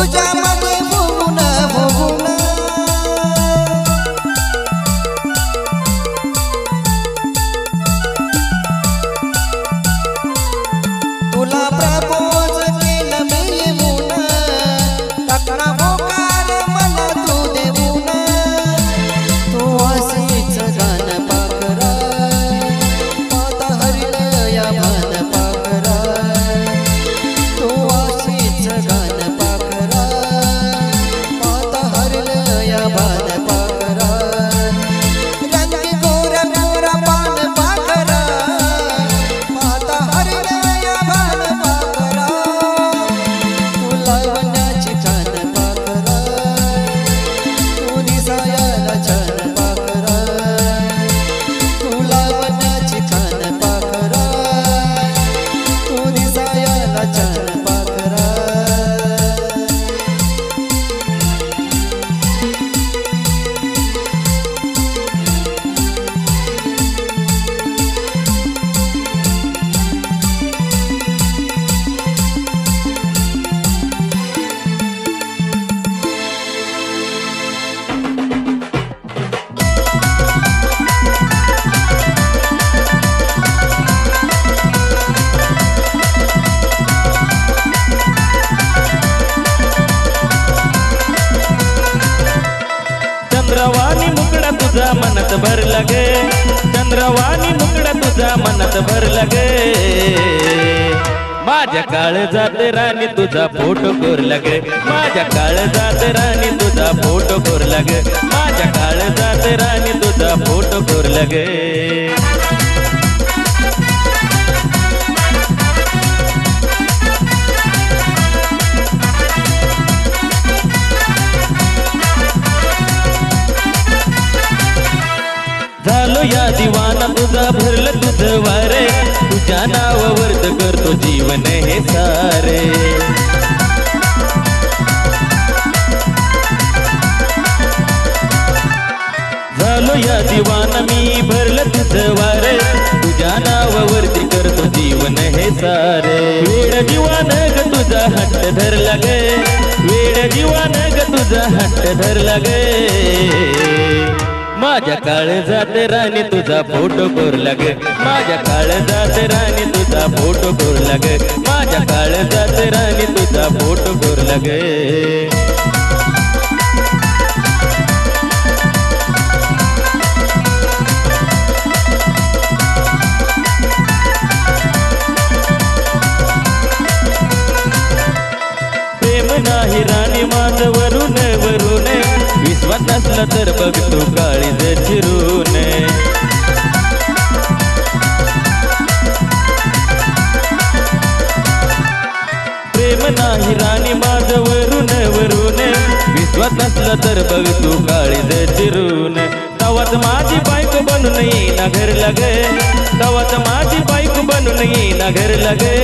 तुझ्यामध्ये भोगून भोगून तुला प्रपोज केलं मी येऊन टाकला होकार मला तू देऊन तू अशीच गाण पाखरा आता हरिल या भान पाखरा तू अशीच गाण पाखरा आता हरिल या भान पाखरा रंगी गोरा गोरा पान पाखरा आता हरिल या भान पाखरा तू लावण्याची छान पाखरा तू निसायाला छान पाखरा तू लावण्याची छान पाखरा तू निसायाला छान पाखरा चंद्रवाणी मुकड़ा तुझा मनात भरला गे चंद्रवाणी मुकड़ा तुझा मनात भरला गे माझ्या काळजात राणी तुझा फोटो कोरला गे माझ्या काळजात राणी तुझा फोटो कोरला गे माझ्या काळजात राणी तुझा फोटो कोरला गे झालो या दिवाना तुझा भरलं तुझं वारे तुझ्या नावावर करतो जीवन हे सारे झालो या दिवाना मी भरलं तुझं वारे तुझ्या नावावरती करतो जीवन हे सारे वेड जीवन ग तुझा हट्ट धरला गे वेड जीवन ग तुझा हट्ट धरला गे माझ्या काळजात राणी तुझा फोटो कोरला गे माझ्या काळजात राणी तुझा फोटो कोरला गे माझ्या काळजात राणी तुझा फोटो कोरला गे प्रेम नाही राणी माझं वरून वरून विश्वास नसला तर बघ तू काळीज चिरून प्रेम नाही राणी माझं वरून वरून विश्वास नसला तर बघ तू काळीज चिरून तवाच माझी बायको बनून येईना घर लागे तवाच माझी बायको बनून येईना घर लागे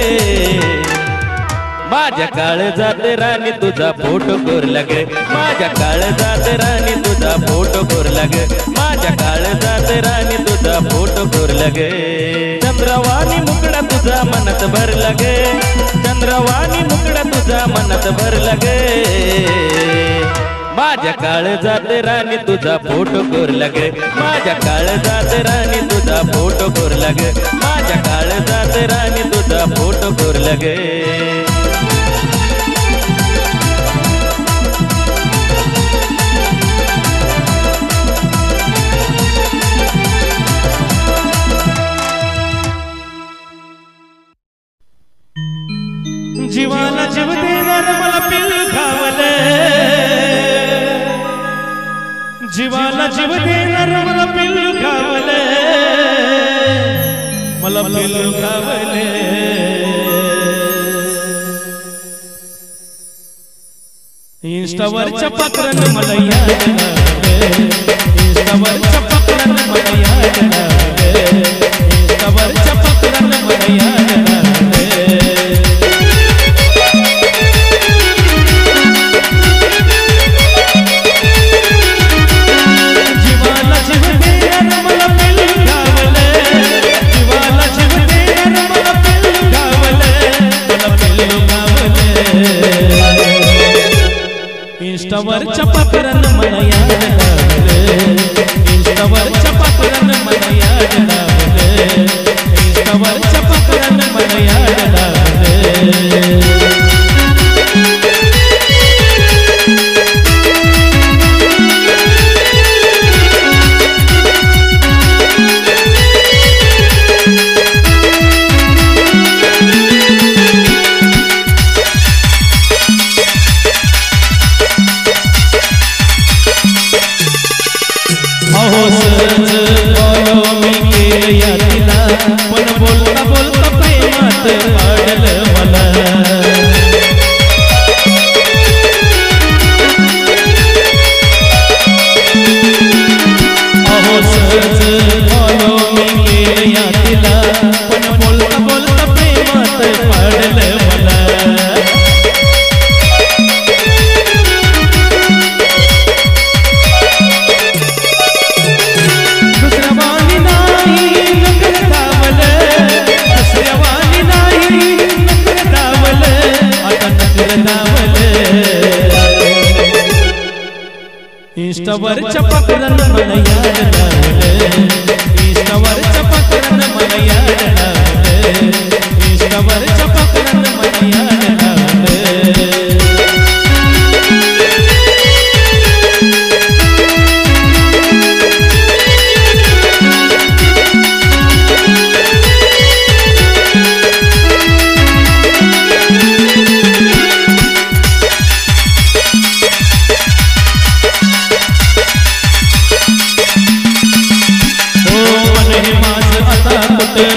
माझ्या काळजात राणी तुझा फोटो कोरला गे माझ्या काळजात राणी तुझा फोटो कोरला गे माझ्या काळजात राणी तुझा फोटो कोरला गे चंद्रवाणी मुकड़ा तुझा मनात भरला गे चंद्रवाणी मुकड़ा तुझा मनात भरला गे माझ्या काळजात राणी तुझा फोटो कोरला गे माझ्या काळजात राणी तुझा फोटो कोरला गे माझ्या काळजात राणी तुझा फोटो कोरला गे जीवाला जीव देणार मला पिल्लू खावले जीवाला जीव देणार मला पिल्लू खावले मला पिल्लू खावले इंस्टावरच्या पकरण मला याद लागले इंस्टावरच्या पकरण मला याद लागले इंस्टावरच्या पकरण मला याद लागले इंस्टावरच्या पाखरानं मला याड लावलं, इंस्टावरच्या पाखरानं मला याड लावलं, इंस्टावरच्या पाखरानं मला याड लावलं. अहो सहज फॉलो मी केलं या तिला, पण बोलता बोलता प्रेमात पाडलं मला. अहो सहज फॉलो मी केलं या तिला, पण बोलता बोलता प्रेमात पाडलं मला. इंस्टावरच्या पाखरानं मला याड लावलं, इंस्टावरच्या पाखरानं मला याड लावलं, इंस्टावरच्या पाखरानं मला याड लावलं.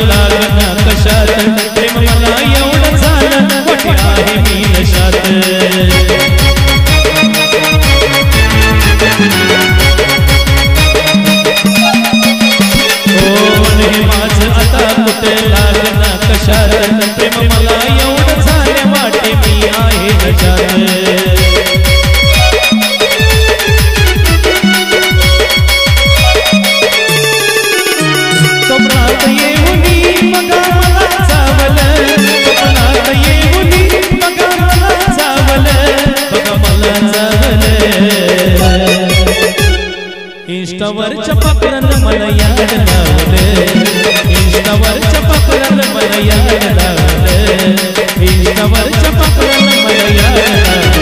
लागना कशात प्रेम मला एवढं झालं, मोठी आहे मी नशात. हो मन माझं आता कुठे लागना कशात, प्रेम मला एवढं झालं, वाटे मी आहे नशात. इंस्टावरच्या पाखरानं मला याड लावलं, इंस्टावरच्या पाखरानं मला याड लावलं, इंस्टावरच्या पाखरानं मला याड लावलं.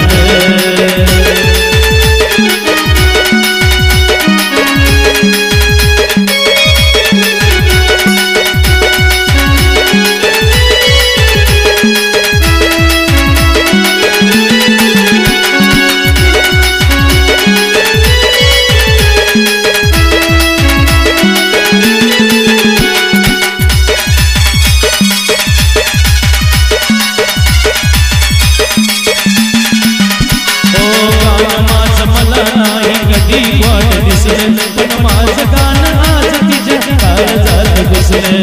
वाट दिसलं, पण माझं गाणं आज तिच्या काळजात घुसलं.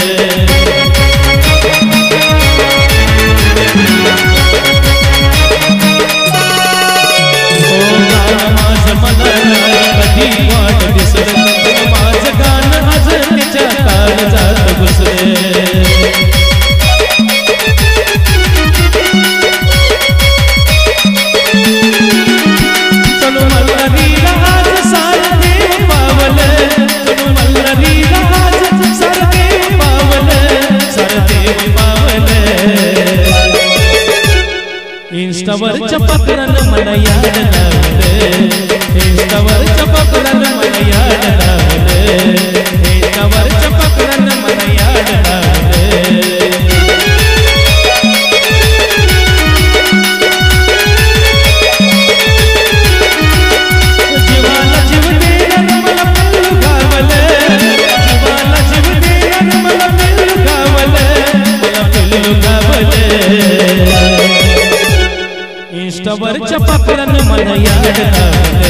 ओ गाणं माझं मला नाही कधी वाट दिसलं, पण माझं गाणं आज तिच्या काळजात घुसलं. इंस्टावरच्या पाखरानं मला याड लावलं, इंस्टावरच्या पाखरानं मला याड लावलं, इंस्टावरच्या पाखरानं मला याड लावलं. जीवाला जीव देणार मला पिल्लू गावलं, जीवाला जीव देणार मला पिल्लू गावलं, मला पिल्लू गावलं. इंस्टावरच्या पाखरानं मला याड लावलं,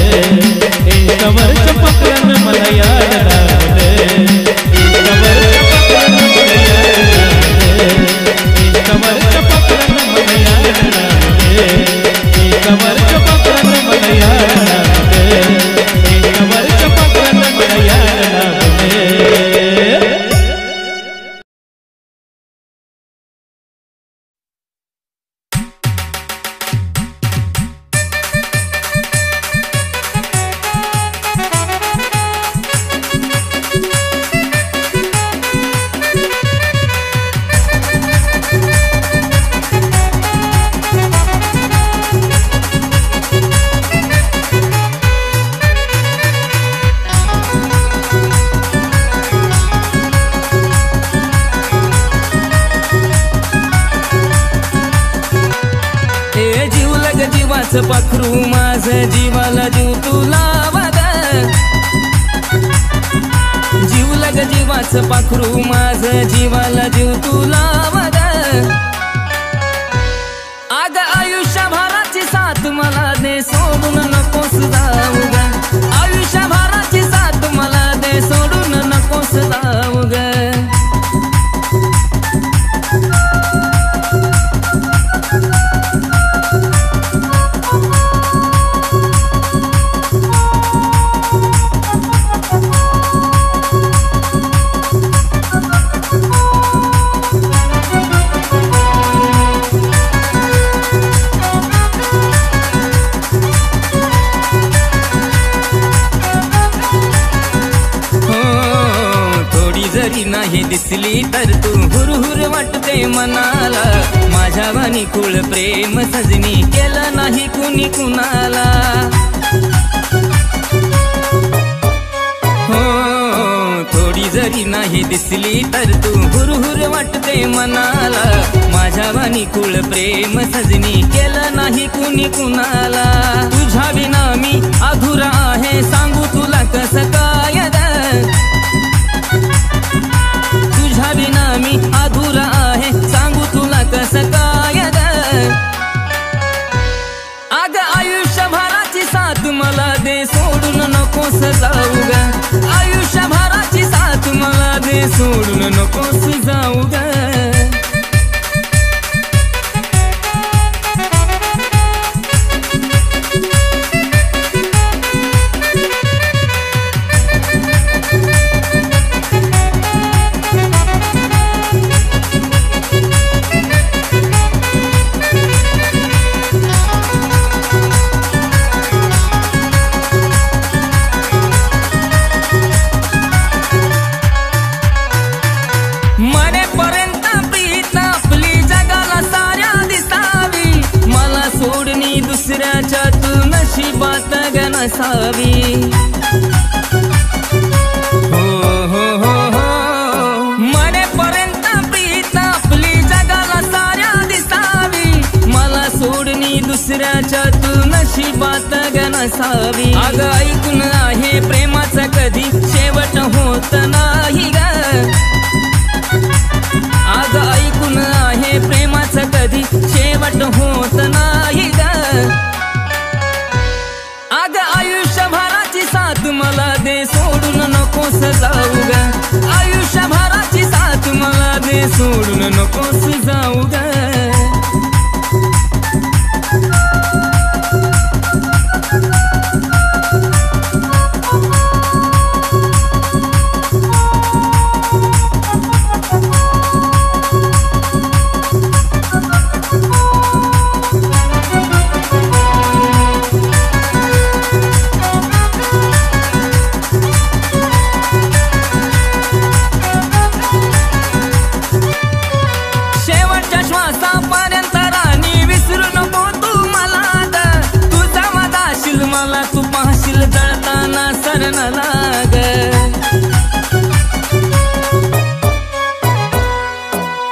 इंस्टावरच्या पाखरानं मला याड लावलं, इंस्टावरच्या पाखरानं मला याड लावलं, इंस्टावरच्या पाखरानं मला याड लावलं, इंस्टावरच्या पाखरानं मला याड लावलं, इंस्टावरच्या पाखरानं मला याड लावलं. जीवाचं पाखरू माझं जीवाला जीव तुला वागा जीव लग जीवाचं पाखरू माझं जीवाला जीव तुला वागा आग आयुष्यभराची साथ मला दे सोडून नकोस जाऊ ग आयुष्यभराची साथ मला दे सोडून नकोस जाऊ ग जरी नाही दिसली तर तू हुरहुर वाटते मनाला माझ्या वाणी कुळ प्रेम सजनी केलं नाही कुणी कुणाला हो थोडी जरी नाही दिसली तर तू हुरहुर वाटते मनाला माझ्या वाणी कुळ प्रेम सजनी केलं नाही कुणी कुणाला तुझ्या विना मी अधुरा आहे सांगू तुला कसं काय तुझ्या विना मी अधुरा आहे सांगू तुला कसं काय आग आयुष्यभराची साथ मला दे सोडून नकोस जाऊ ग आयुष्यभराची साथ मला दे सोडून नकोस जाऊ ग मरेपर्यंत प्रीत आपली जगाला साऱ्या दिसावी मला सोडणी दुसऱ्याच्या तू नशिबात ग नसावी हो हो हो हो मरेपर्यंत प्रीत आपली जगाला साऱ्या दिसावी मला सोडणी दुसऱ्याच्या तू नशिबात ग नसावी अग ऐकून आहे प्रेमाचा कधी शेवट होत नाही ग आग ऐकून आहे प्रेमाचं कधी शेवट होत नाही ग आग आयुष्यभराची साथ मला दे सोडून नकोस जाऊ ग आयुष्यभराची साथ मला दे सोडून नकोस जाऊ ग श्वासापर्यंत राणी विसरू नको तू मला तुझा मदाशील मला तू पाहशील जळताना सरण लाग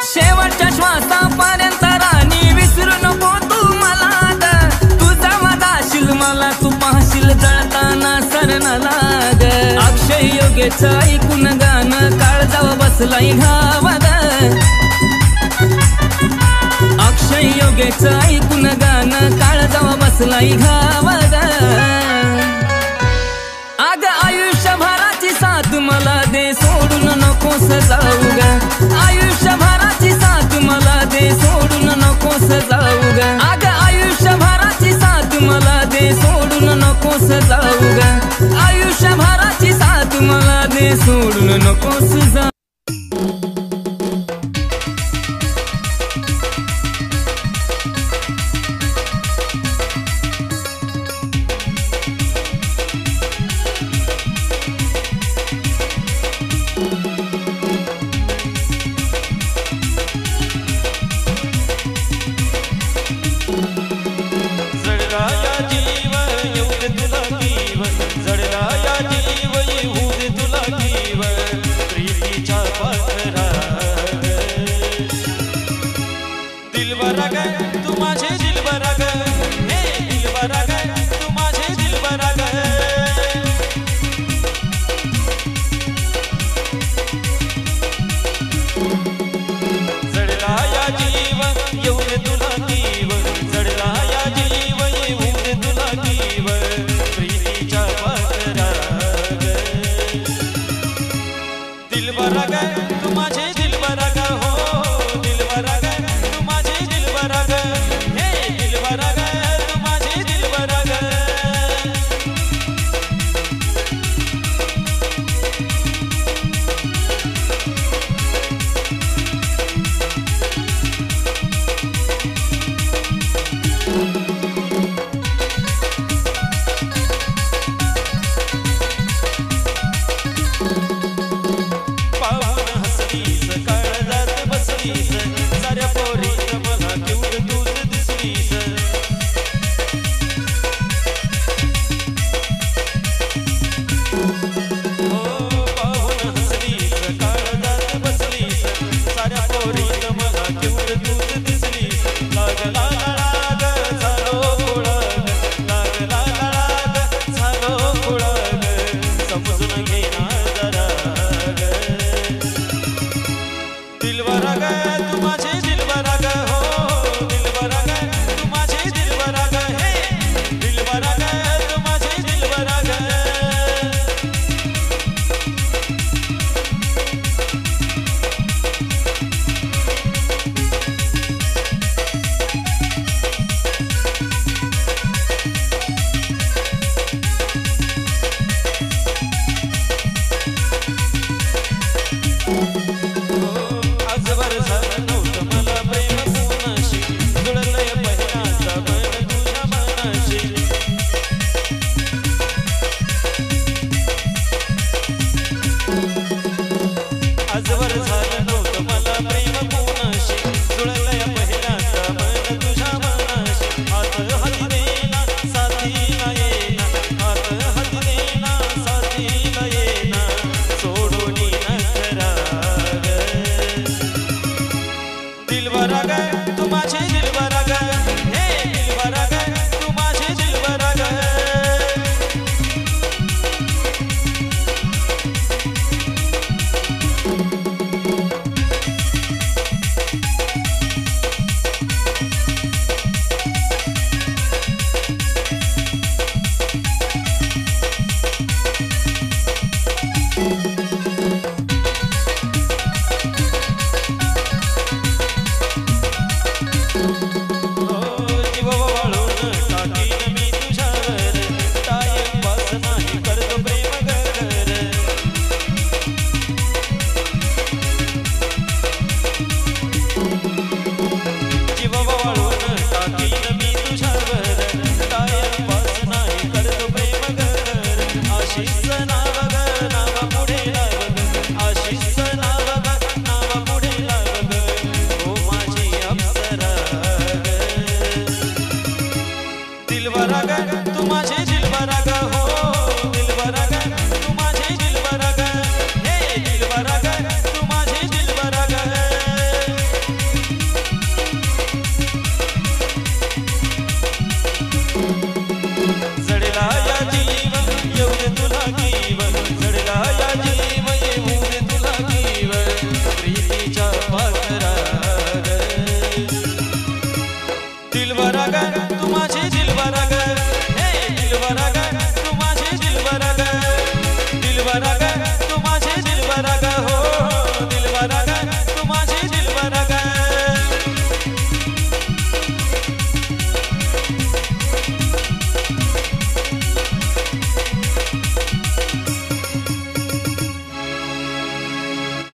शेवटच्या श्वासापर्यंत राणी विसरू नको तू मला तुझा मदाशील मला तू पाहशील जळताना सरण लाग अक्षय योगेचं ऐकून गाणं काळजाव बसलाय घावाग अक्षय योगेचं ऐकून गाणं काळजावा बसलाय घावाग आग आयुष्यभराची साथ मला दे सोडून नकोस जाऊ ग आयुष्यभराची साथ मला दे सोडून नकोस जाऊ ग आग आयुष्यभराची साथ मला दे सोडून नकोस जाऊ ग आयुष्यभराची साथ मला दे सोडून नकोस जाऊ